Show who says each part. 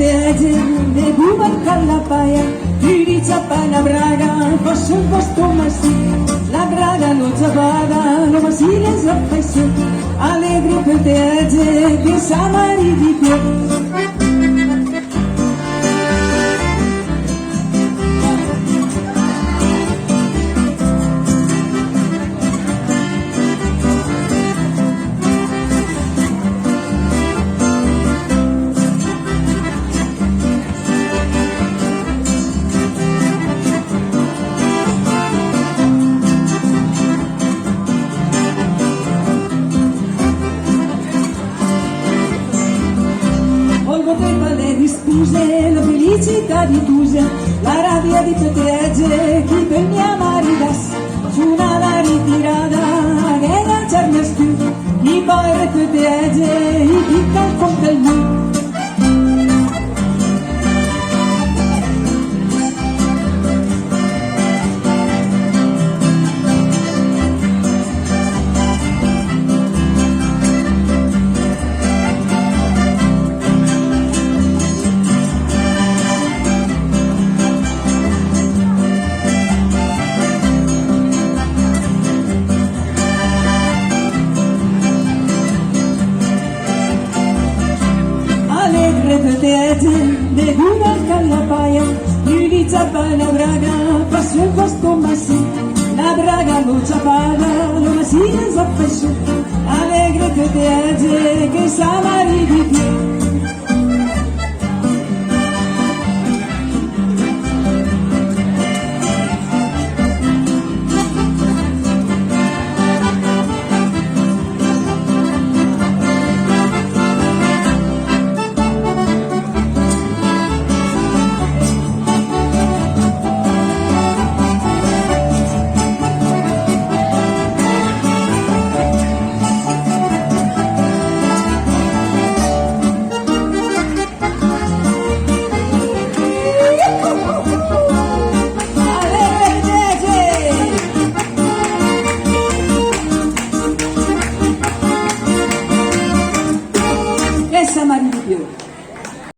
Speaker 1: petete, ne buban callapaya, Irica pana braga, posso un posto massi, la braga non zapada, lo masile zappaisu, allegri petete, che samari di più. Scuse, la felicità di Tuse, la rabbia di Petege, chi per mia maridas, su una ritirata, che non c'è più, i poi Petege, i picca il coltello. Petete, ne buona callapaya, Irica pana braga, passo un posto massi, la braga lo ciapada, lo masile zappessu, allegre petete, che samari di più.